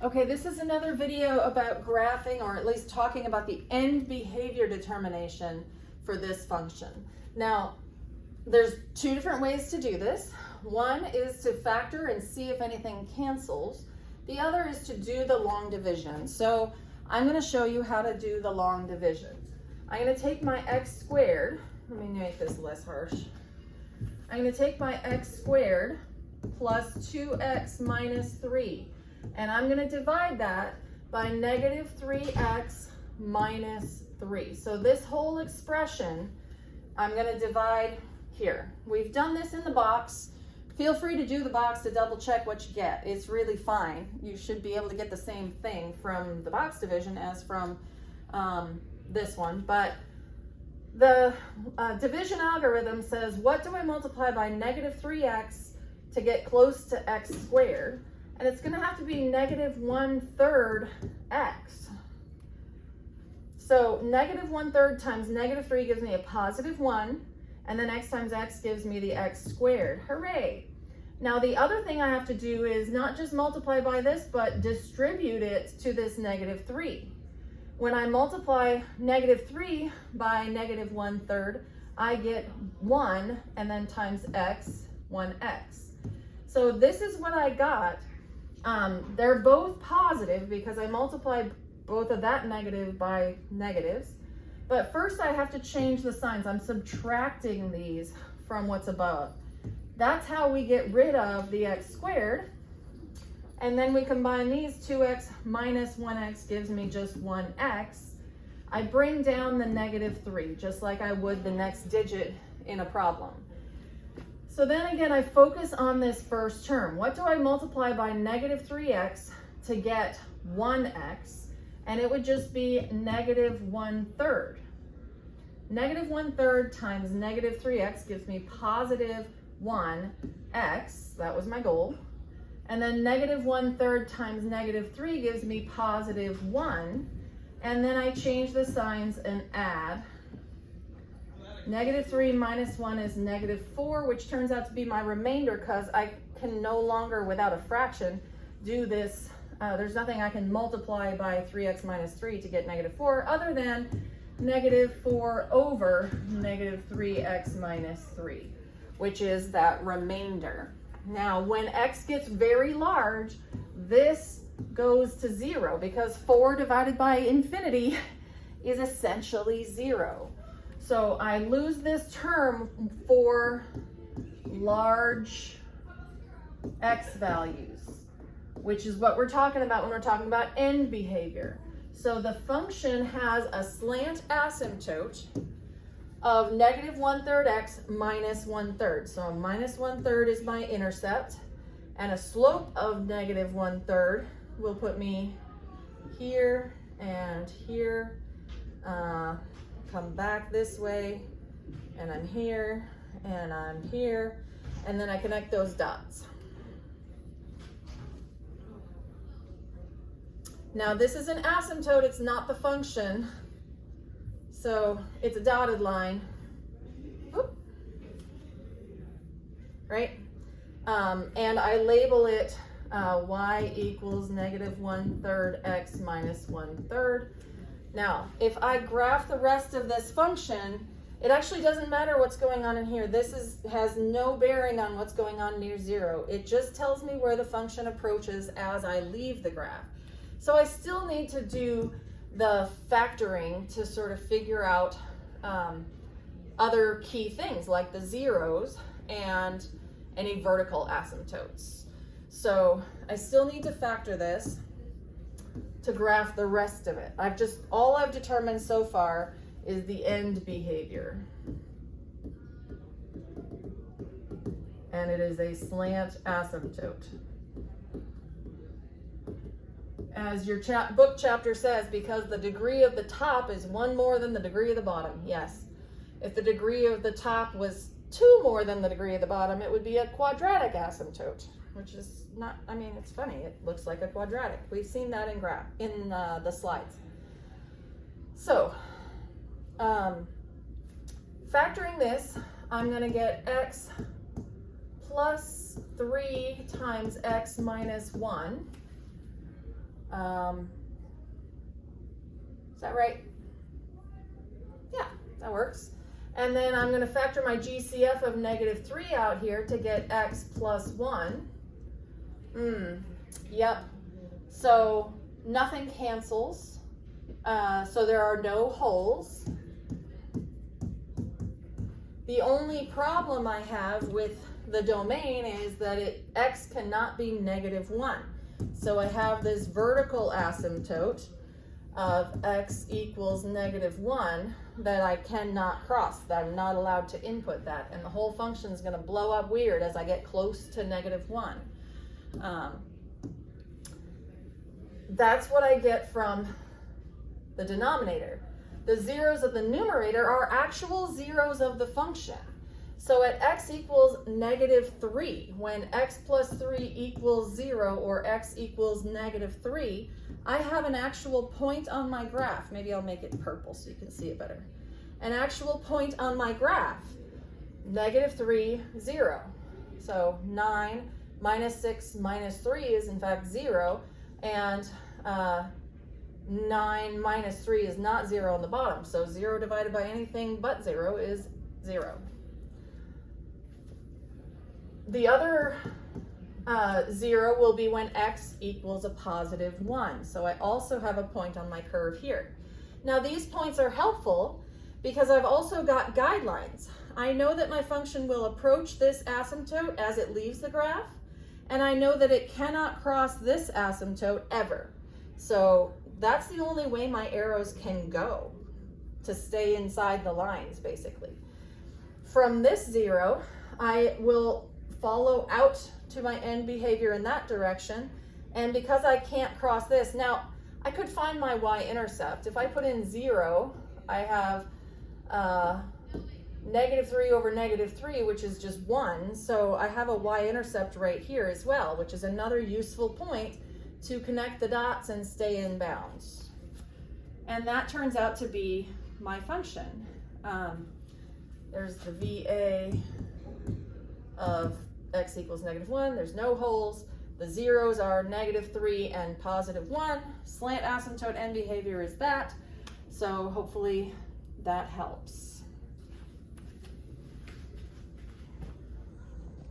Okay, this is another video about graphing, or at least talking about the end behavior determination for this function. Now, there's two different ways to do this. One is to factor and see if anything cancels. The other is to do the long division. So I'm going to show you how to do the long division. I'm going to take my x squared. Let me make this less harsh. I'm going to take my x squared plus 2x minus 3. And I'm going to divide that by negative 3x minus 3. So this whole expression, I'm going to divide here. We've done this in the box. Feel free to do the box to double check what you get. It's really fine. You should be able to get the same thing from the box division as from this one. But the division algorithm says, what do I multiply by negative 3x to get close to x squared? And it's going to have to be negative 1/3 x. So negative 1/3 times negative 3 gives me a positive 1. And then x times x gives me the x squared. Hooray! Now the other thing I have to do is not just multiply by this, but distribute it to this negative 3. When I multiply negative 3 by negative 1/3, I get 1 and then times x, 1x. So this is what I got. They're both positive because I multiplied both of that negative by negatives. But first I have to change the signs. I'm subtracting these from what's above. That's how we get rid of the x squared. And then we combine these. 2x minus 1x gives me just 1x. I bring down the negative 3, just like I would the next digit in a problem. So then again, I focus on this first term. What do I multiply by negative 3x to get 1x? And it would just be negative 1/3. Negative 1/3 times negative 3x gives me positive 1x. That was my goal. And then negative 1/3 times negative 3 gives me positive 1. And then I change the signs and add. Negative 3 minus 1 is negative 4, which turns out to be my remainder because I can no longer, without a fraction, do this. There's nothing I can multiply by 3x minus 3 to get negative 4 other than negative 4 over negative 3x minus 3, which is that remainder. Now, when x gets very large, this goes to 0 because 4 divided by infinity is essentially 0. So I lose this term for large x values, which is what we're talking about when we're talking about end behavior. So the function has a slant asymptote of negative 1/3 x minus 1/3. So minus 1/3 is my intercept, and a slope of negative 1/3 will put me here and here. Come back this way, and I'm here, and I'm here, and then I connect those dots. Now this is an asymptote, it's not the function, so it's a dotted line. Oop. Right? And I label it y equals negative 1/3 x minus 1/3. Now, if I graph the rest of this function, it actually doesn't matter what's going on in here. This has no bearing on what's going on near 0. It just tells me where the function approaches as I leave the graph. So I still need to do the factoring to sort of figure out other key things like the zeros and any vertical asymptotes. So I still need to factor this to graph the rest of it. All I've determined so far is the end behavior. And it is a slant asymptote. As your book chapter says, because the degree of the top is 1 more than the degree of the bottom. Yes. If the degree of the top was 2 more than the degree of the bottom, it would be a quadratic asymptote, which is not, I mean, it's funny. It looks like a quadratic. We've seen that in the slides. So, factoring this, I'm going to get x plus 3 times x minus 1 Is that right? Yeah, that works. And then I'm going to factor my GCF of -3 out here to get x plus 1. Yep. So nothing cancels. So there are no holes. The only problem I have with the domain is that x cannot be -1. So I have this vertical asymptote of x equals -1 that I cannot cross, that I'm not allowed to input that, and the whole function is going to blow up weird as I get close to -1. That's what I get from the denominator. The zeros of the numerator are actual zeros of the function. So at x equals -3, when x plus 3 equals 0 or x equals -3, I have an actual point on my graph. Maybe I'll make it purple so you can see it better. An actual point on my graph, -3, 0. So 9 minus 6 minus 3 is in fact 0, and 9 minus 3 is not 0 on the bottom. So 0 divided by anything but 0 is 0. The other 0 will be when x equals a positive 1. So I also have a point on my curve here. Now these points are helpful because I've also got guidelines. I know that my function will approach this asymptote as it leaves the graph, and I know that it cannot cross this asymptote ever. So that's the only way my arrows can go, to stay inside the lines basically. From this 0, I will follow out to my end behavior in that direction, and because I can't cross this, now I could find my y-intercept. If I put in 0, I have -3 over -3, which is just 1, so I have a y-intercept right here as well, which is another useful point to connect the dots and stay in bounds. And that turns out to be my function. There's the VA of x equals -1, there's no holes, the zeros are -3 and +1, slant asymptote end behavior is that, so hopefully that helps.